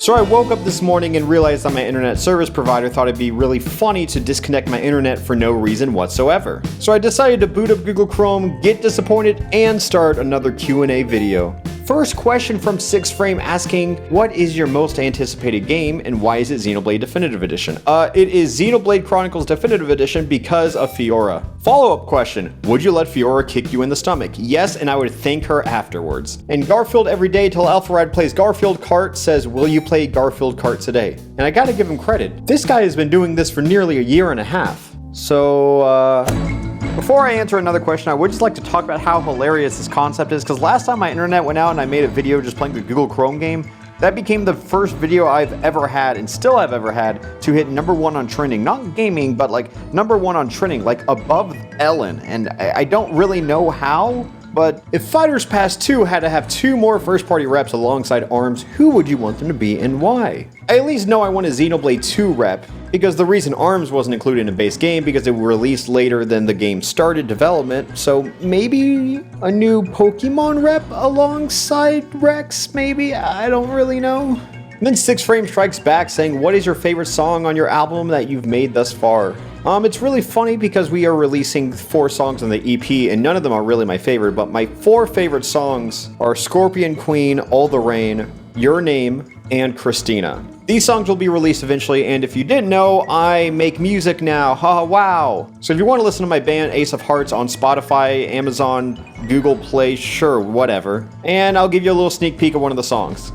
So I woke up this morning and realized that my internet service provider thought it'd be really funny to disconnect my internet for no reason whatsoever. So I decided to boot up Google Chrome, get disappointed, and start another Q&A video. First question from 6Frame asking, what is your most anticipated game and why is it Xenoblade Definitive Edition? It is Xenoblade Chronicles Definitive Edition because of Fiora. Follow-up question, would you let Fiora kick you in the stomach? Yes, and I would thank her afterwards. And Garfield Everyday Till Alpharad plays Garfield Kart says, will you play Garfield Kart today? And I gotta give him credit. This guy has been doing this for nearly a year and a half. So, before I answer another question, I would just like to talk about how hilarious this concept is, because last time my internet went out and I made a video just playing the Google Chrome game, that became the first video I've ever had, and still have ever had, to hit #1 on trending. Not gaming, but like #1 on trending, like above Ellen. And I don't really know how, but if Fighters Pass 2 had to have 2 more first-party reps alongside ARMS, who would you want them to be and why? I at least know I want a Xenoblade 2 rep, because the reason ARMS wasn't included in a base game because it was released later than the game started development, so maybe a new Pokemon rep alongside Rex, maybe? I don't really know. And then 6Frame strikes back saying, what is your favorite song on your album that you've made thus far? It's really funny because we are releasing 4 songs on the EP and none of them are really my favorite, but my 4 favorite songs are Scorpion Queen, All the Rain, Your Name, and Christina. These songs will be released eventually, and if you didn't know, I make music now, haha wow. So if you want to listen to my band Ace of Hearts on Spotify, Amazon, Google Play, sure, whatever. And I'll give you a little sneak peek of one of the songs.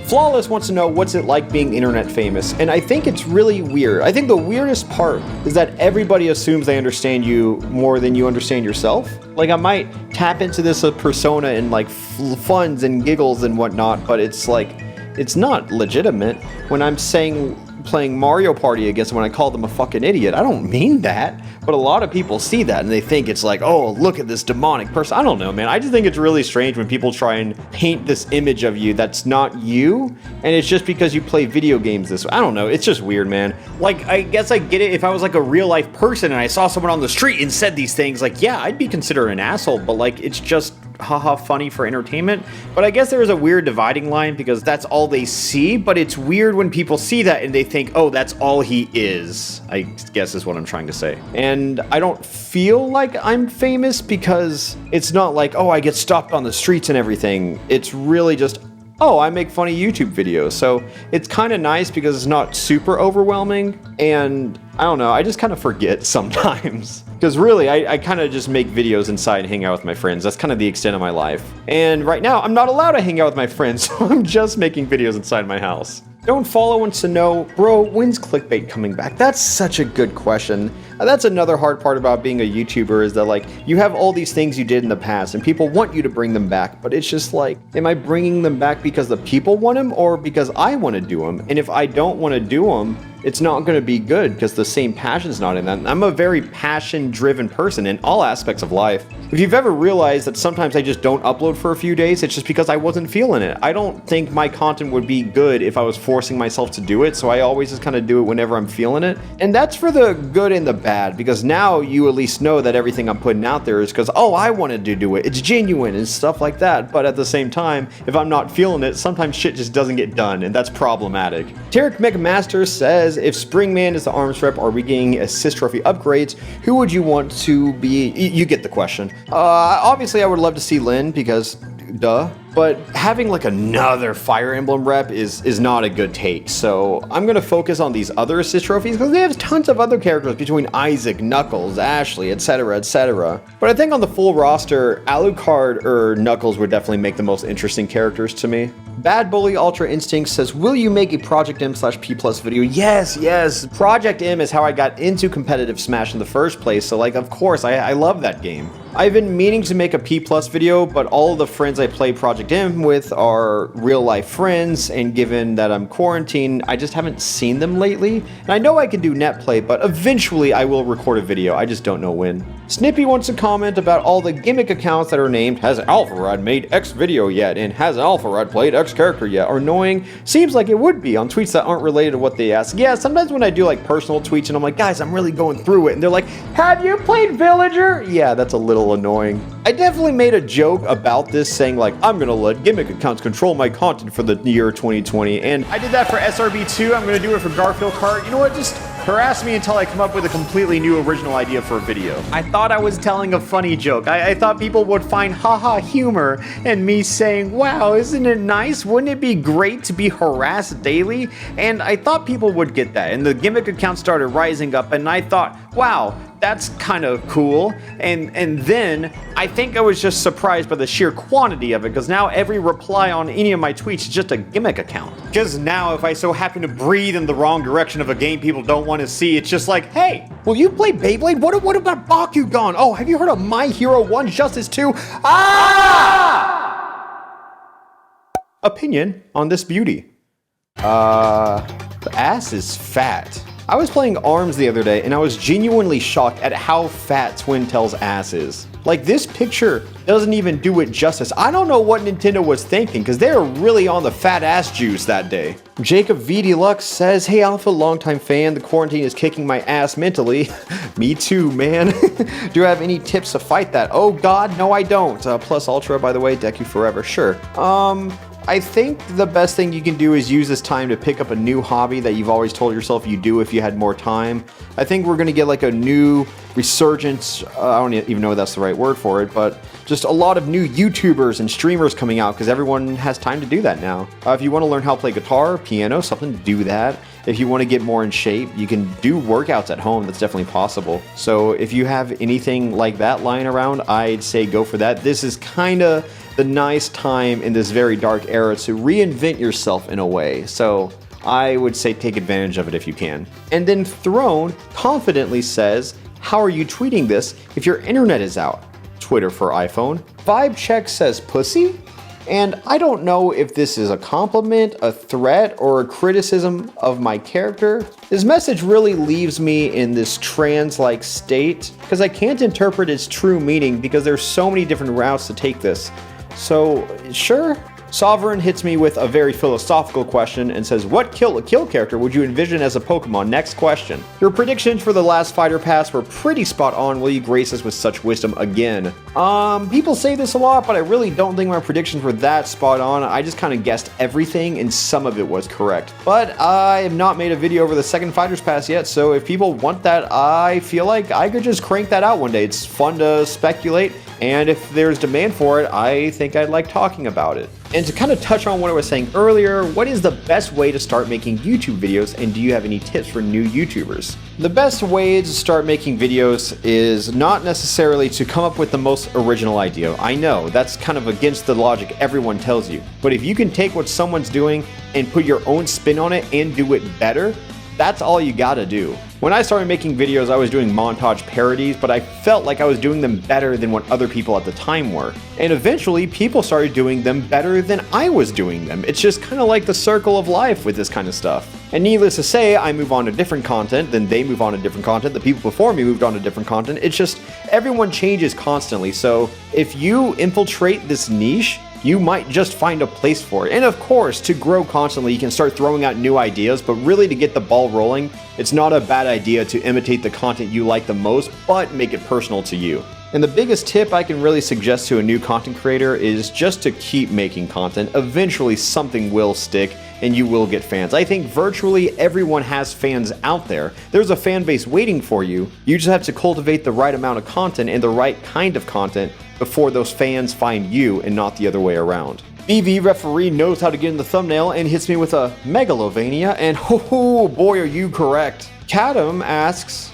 Flawless wants to know what's it like being internet famous, and I think it's really weird. I think the weirdest part is that everybody assumes they understand you more than you understand yourself. Like, I might tap into this persona in like funs and giggles and whatnot, but it's like, it's not legitimate. When I'm saying playing Mario Party against when I call them a fucking idiot, I don't mean that, but a lot of people see that and they think it's like, oh, look at this demonic person. I don't know, man. I just think it's really strange when people try and paint this image of you that's not you, and it's just because you play video games this way. I don't know. It's just weird, man. Like, I guess I get it if I was like a real life person and I saw someone on the street and said these things, like, yeah, I'd be considered an asshole, but like, it's just haha funny for entertainment. But I guess there is a weird dividing line because that's all they see, but it's weird when people see that and they think, oh, that's all he is, I guess is what I'm trying to say. And I don't feel like I'm famous because it's not like, oh, I get stopped on the streets and everything. It's really just, oh, I make funny YouTube videos. So it's kind of nice because it's not super overwhelming, and I don't know, I just kind of forget sometimes. Because really, I kind of just make videos inside and hang out with my friends. That's kind of the extent of my life. And right now, I'm not allowed to hang out with my friends, so I'm just making videos inside my house. Don't Follow wants to know, bro, when's clickbait coming back? That's such a good question. That's another hard part about being a YouTuber is that, like, you have all these things you did in the past and people want you to bring them back, but it's just like, am I bringing them back because the people want them or because I want to do them? And if I don't want to do them, it's not going to be good because the same passion's not in that. I'm a very passion-driven person in all aspects of life. If you've ever realized that sometimes I just don't upload for a few days, it's just because I wasn't feeling it. I don't think my content would be good if I was forcing myself to do it, so I always just kind of do it whenever I'm feeling it. And that's for the good and the bad, because now you at least know that everything I'm putting out there is because, oh, I wanted to do it. It's genuine and stuff like that. But at the same time, if I'm not feeling it, sometimes shit just doesn't get done, and that's problematic. Tarek McMaster says, if Springman is the ARMS rep, are we getting assist trophy upgrades? Who would you want to be? You get the question. Obviously, I would love to see Lynn because, duh. But having like another Fire Emblem rep is not a good take. So I'm going to focus on these other assist trophies because they have tons of other characters between Isaac, Knuckles, Ashley, etc., etc. But I think on the full roster, Alucard or Knuckles would definitely make the most interesting characters to me. Bad Bully Ultra Instinct says, will you make a Project M/P+ video? Yes, yes. Project M is how I got into competitive Smash in the first place. So like, of course, I love that game. I've been meaning to make a P+ video, but all of the friends I play Project M with are real life friends, and given that I'm quarantined, I just haven't seen them lately. And I know I can do net play, but eventually I will record a video, I just don't know when. Snippy wants to comment about all the gimmick accounts that are named, has Alpharad made X video yet? And has Alpharad played X X character yet, or annoying seems like it would be on tweets that aren't related to what they ask. Yeah, sometimes when I do like personal tweets and I'm like, guys, I'm really going through it, and they're like, have you played Villager? Yeah, that's a little annoying. I definitely made a joke about this saying like, I'm gonna let gimmick accounts control my content for the year 2020, and I did that for SRB2, I'm gonna do it for Garfield Kart. You know what, just harass me until I come up with a completely new original idea for a video. I thought I was telling a funny joke. I thought people would find haha humor in me saying, wow, isn't it nice? Wouldn't it be great to be harassed daily? And I thought people would get that. And the gimmick account started rising up, and I thought, wow, that's kind of cool. And then I think I was just surprised by the sheer quantity of it, because now every reply on any of my tweets is just a gimmick account. Because now if I so happen to breathe in the wrong direction of a game people don't want to see, it's just like, hey, will you play Beyblade? What about Bakugan? Oh, have you heard of My Hero 1 Justice 2? Opinion on this beauty. The ass is fat. I was playing ARMS the other day and I was genuinely shocked at how fat Twintel's ass is. Like, this picture doesn't even do it justice. I don't know what Nintendo was thinking, because they were really on the fat ass juice that day. Jacob V Deluxe says, hey Alpha, longtime fan, the quarantine is kicking my ass mentally. Me too, man. Do I have any tips to fight that? Oh god, no I don't. Plus Ultra, by the way, Deku forever, sure. I think the best thing you can do is use this time to pick up a new hobby that you've always told yourself you do if you had more time. I think we're going to get like a new resurgence, I don't even know if that's the right word for it, but just a lot of new YouTubers and streamers coming out because everyone has time to do that now. If you want to learn how to play guitar, piano, something, do that. If you want to get more in shape, you can do workouts at home. That's definitely possible. So if you have anything like that lying around, I'd say go for that. This is kind of the nice time in this very dark era to reinvent yourself in a way. So I would say take advantage of it if you can. And then Throne confidently says, how are you tweeting this if your internet is out? Twitter for iPhone. Vibe Check says pussy? And I don't know if this is a compliment, a threat, or a criticism of my character. His message really leaves me in this trance-like state because I can't interpret its true meaning because there's so many different routes to take this. So, sure. Sovereign hits me with a very philosophical question and says, what Kill la Kill character would you envision as a Pokemon? Next question. Your predictions for the last Fighter Pass were pretty spot on. Will you grace us with such wisdom again? People say this a lot, but I really don't think my predictions were that spot on. I just kind of guessed everything and some of it was correct. But I have not made a video over the second Fighters Pass yet, so if people want that, I feel like I could just crank that out one day. It's fun to speculate, and if there's demand for it, I think I'd like talking about it. And to kind of touch on what I was saying earlier, what is the best way to start making YouTube videos, and do you have any tips for new YouTubers? The best way to start making videos is not necessarily to come up with the most original idea. I know, that's kind of against the logic everyone tells you. But if you can take what someone's doing and put your own spin on it and do it better, that's all you gotta do. When I started making videos, I was doing montage parodies, but I felt like I was doing them better than what other people at the time were. And eventually, people started doing them better than I was doing them. It's just kind of like the circle of life with this kind of stuff. And needless to say, I move on to different content, then they move on to different content, the people before me moved on to different content. It's just, everyone changes constantly. So if you infiltrate this niche, you might just find a place for it. And of course, to grow constantly, you can start throwing out new ideas, but really to get the ball rolling, it's not a bad idea to imitate the content you like the most, but make it personal to you. And the biggest tip I can really suggest to a new content creator is just to keep making content. Eventually something will stick and you will get fans. I think virtually everyone has fans out there. There's a fan base waiting for you. You just have to cultivate the right amount of content and the right kind of content before those fans find you and not the other way around. BV Referee knows how to get in the thumbnail and hits me with a Megalovania, and ho boy are you correct. Kadam asks,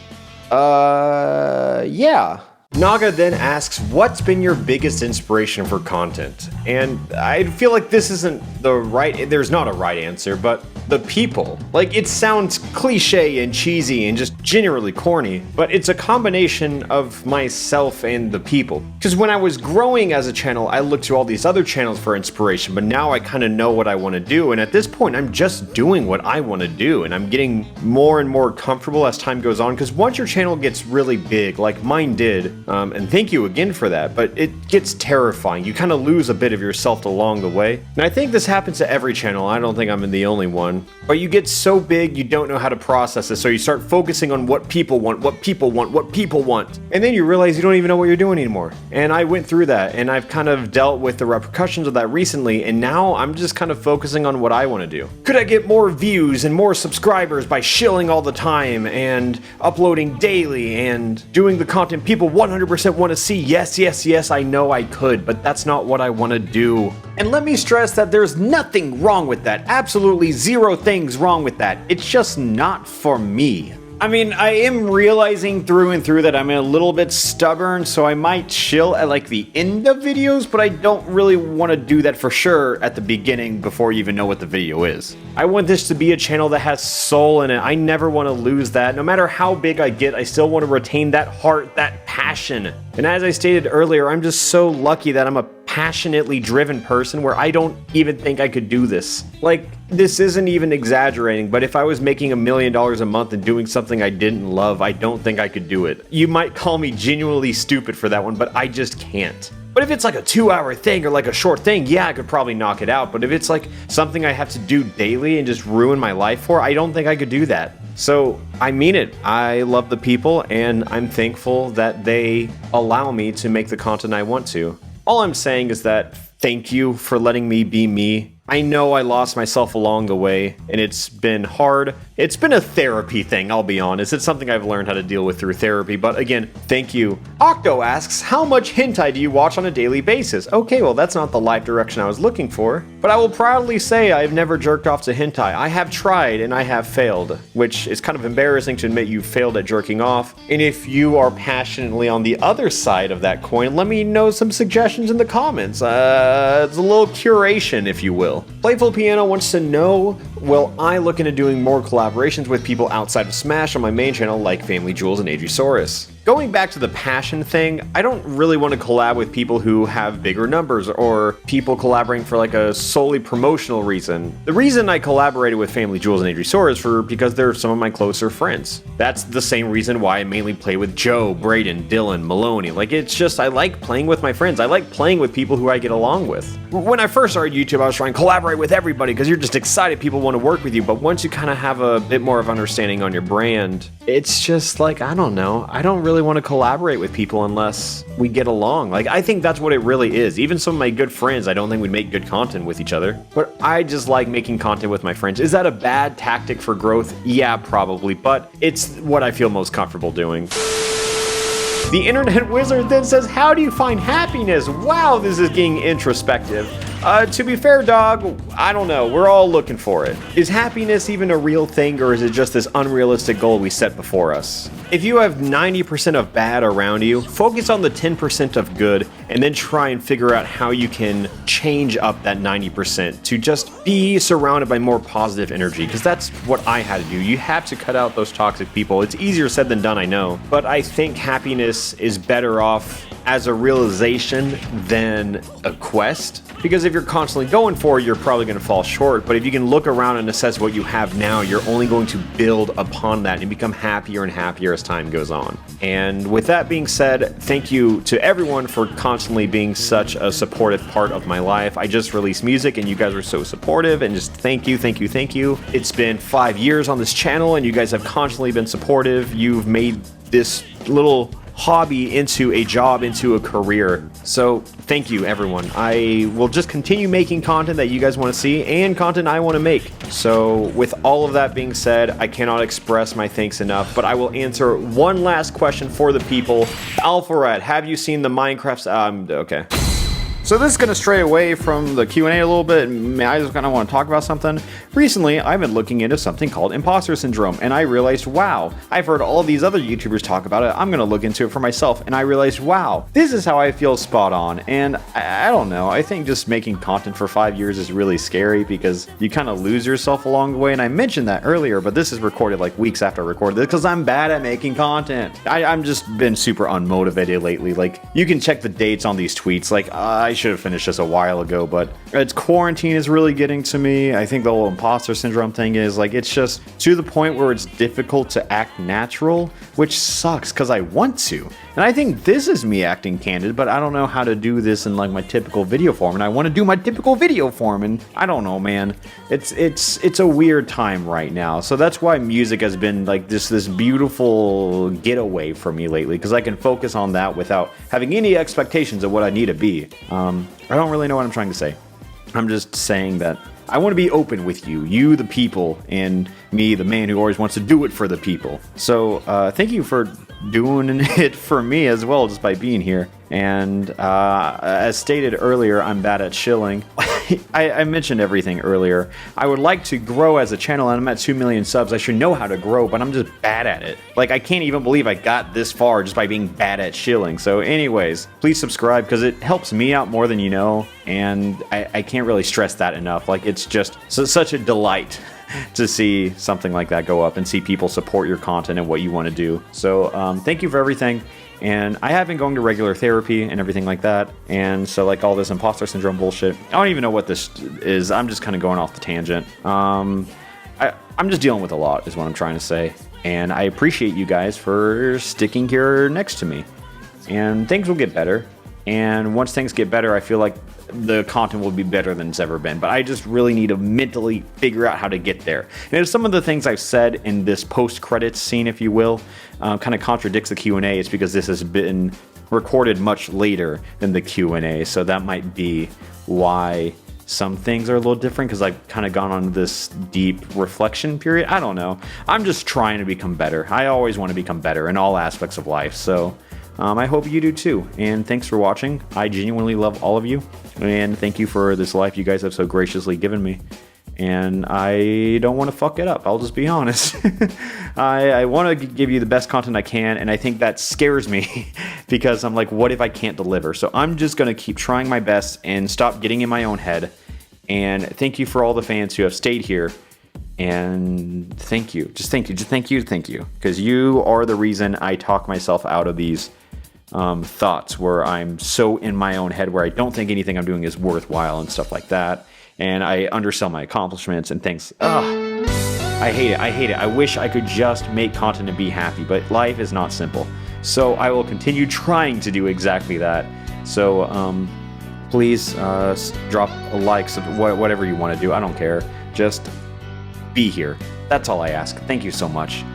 yeah. Naga then asks, what's been your biggest inspiration for content? And I feel like this isn't there's not a right answer, but the people. Like, it sounds cliche and cheesy and just generally corny, but it's a combination of myself and the people. Because when I was growing as a channel, I looked to all these other channels for inspiration, but now I kind of know what I want to do, and at this point, I'm just doing what I want to do, and I'm getting more and more comfortable as time goes on, because once your channel gets really big, like mine did, And thank you again for that, but it gets terrifying. You kind of lose a bit of yourself along the way. And I think this happens to every channel. I don't think I'm the only one. But you get so big, you don't know how to process it, so you start focusing on what people want, what people want, what people want. And then you realize you don't even know what you're doing anymore. And I went through that, and I've kind of dealt with the repercussions of that recently, and now I'm just kind of focusing on what I want to do. Could I get more views and more subscribers by shilling all the time and uploading daily and doing the content people 100% want to see? Yes, yes, yes, I know I could, but that's not what I want to do. And let me stress that there's nothing wrong with that. Absolutely zero things wrong with that. It's just not for me. I mean, I am realizing through and through that I'm a little bit stubborn, so I might chill at like the end of videos, but I don't really want to do that for sure at the beginning before you even know what the video is. I want this to be a channel that has soul in it. I never want to lose that. No matter how big I get, I still want to retain that heart, that passion. And as I stated earlier, I'm just so lucky that I'm a passionately driven person where I don't even think I could do this. Like, this isn't even exaggerating, but if I was making $1 million a month and doing something I didn't love, I don't think I could do it. You might call me genuinely stupid for that one, but I just can't. But if it's like a 2-hour thing or like a short thing, yeah, I could probably knock it out. But if it's like something I have to do daily and just ruin my life for, I don't think I could do that. So I mean it. I love the people and I'm thankful that they allow me to make the content I want to. All I'm saying is that thank you for letting me be me. I know I lost myself along the way, and it's been hard. It's been a therapy thing, I'll be honest. It's something I've learned how to deal with through therapy, but again, thank you. Octo asks, how much hentai do you watch on a daily basis? Okay, well, that's not the life direction I was looking for, but I will proudly say I've never jerked off to hentai. I have tried, and I have failed, which is kind of embarrassing to admit you failed at jerking off. And if you are passionately on the other side of that coin, let me know some suggestions in the comments. It's a little curation, if you will. Playful Piano wants to know, will I look into doing more collaborations with people outside of Smash on my main channel like Family Jewels and Adrisaurus? Going back to the passion thing, I don't really want to collab with people who have bigger numbers or people collaborating for like a solely promotional reason. The reason I collaborated with Family Jewels and Adrisaurus because they're some of my closer friends. That's the same reason why I mainly play with Joe, Braden, Dylan, Maloney. Like, it's just, I like playing with my friends. I like playing with people who I get along with. When I first started YouTube, I was trying to collaborate with everybody because you're just excited people want to work with you. But once you kind of have a bit more of understanding on your brand, it's just like, I don't know. I don't really want to collaborate with people unless we get along. Like, I think that's what it really is. Even some of my good friends, I don't think we'd make good content with each other. But I just like making content with my friends. Is that a bad tactic for growth? Yeah, probably. But it's what I feel most comfortable doing. The Internet Wizard then says, how do you find happiness? Wow, this is getting introspective. To be fair, dog, I don't know. We're all looking for it. Is happiness even a real thing, or is it just this unrealistic goal we set before us? If you have 90% of bad around you, focus on the 10% of good, and then try and figure out how you can change up that 90% to just be surrounded by more positive energy, because that's what I had to do. You have to cut out those toxic people. It's easier said than done, I know, but I think happiness is better off as a realization than a quest, because if you're constantly going for it, you're probably going to fall short. But if you can look around and assess what you have now, you're only going to build upon that and become happier and happier as time goes on. And with that being said, thank you to everyone for constantly being such a supportive part of my life. I just released music and you guys are so supportive, and just thank you, thank you, thank you. It's been 5 years on this channel and you guys have constantly been supportive. You've made this little hobby into a job, into a career. So thank you, everyone. I will just continue making content that you guys want to see and content I want to make. So with all of that being said, I cannot express my thanks enough, but I will answer one last question for the people. Alphared, have you seen the Minecraft? Okay. So this is going to stray away from the Q&A a little bit. I just kind of want to talk about something. Recently, I've been looking into something called imposter syndrome, and I realized, wow, I've heard all these other YouTubers talk about it. I'm going to look into it for myself, and I realized, wow, this is how I feel spot on. And I don't know, I think just making content for 5 years is really scary because you kind of lose yourself along the way. And I mentioned that earlier, but this is recorded like weeks after I recorded this because I'm bad at making content. I'm just been super unmotivated lately. Like, you can check the dates on these tweets. Like, I should have finished this a while ago, but it's quarantine is really getting to me. I think the whole imposter syndrome thing is like, it's just to the point where it's difficult to act natural, which sucks because I want to. And I think this is me acting candid, but I don't know how to do this in like my typical video form, and I want to do my typical video form, and I don't know, man. It's a weird time right now. So that's why music has been like this beautiful getaway for me lately, because I can focus on that without having any expectations of what I need to be. I don't really know what I'm trying to say. I'm just saying that I want to be open with you the people, and me, the man who always wants to do it for the people. So thank you for doing it for me as well, just by being here. And as stated earlier, I'm bad at shilling. I mentioned everything earlier. I would like to grow as a channel, and I'm at 2 million subs. I should know how to grow, but I'm just bad at it. Like, I can't even believe I got this far just by being bad at shilling. So anyways, please subscribe, because it helps me out more than you know, and I can't really stress that enough. Like, it's just such a delight to see something like that go up and see people support your content and what you want to do. So thank you for everything. And I have been going to regular therapy and everything like that. And so like all this imposter syndrome bullshit, I don't even know what this is. I'm just kind of going off the tangent. I'm just dealing with a lot is what I'm trying to say. And I appreciate you guys for sticking here next to me. And things will get better. And once things get better, I feel like the content will be better than it's ever been. But I just really need to mentally figure out how to get there. And some of the things I've said in this post-credits scene, if you will, kind of contradicts the Q&A. It's because this has been recorded much later than the Q&A. So that might be why some things are a little different, because I've kind of gone on this deep reflection period. I don't know. I'm just trying to become better. I always want to become better in all aspects of life. So I hope you do too. And thanks for watching. I genuinely love all of you. And thank you for this life you guys have so graciously given me. And I don't want to fuck it up. I'll just be honest. I want to give you the best content I can. And I think that scares me because I'm like, what if I can't deliver? So I'm just going to keep trying my best and stop getting in my own head. And thank you for all the fans who have stayed here. And thank you. Just thank you. Just thank you. Thank you. Because you are the reason I talk myself out of these thoughts where I'm so in my own head where I don't think anything I'm doing is worthwhile and stuff like that. And I undersell my accomplishments and things. Ugh. I hate it. I hate it. I wish I could just make content and be happy, but life is not simple. So I will continue trying to do exactly that. So please drop a like, whatever you want to do. I don't care. Just be here. That's all I ask. Thank you so much.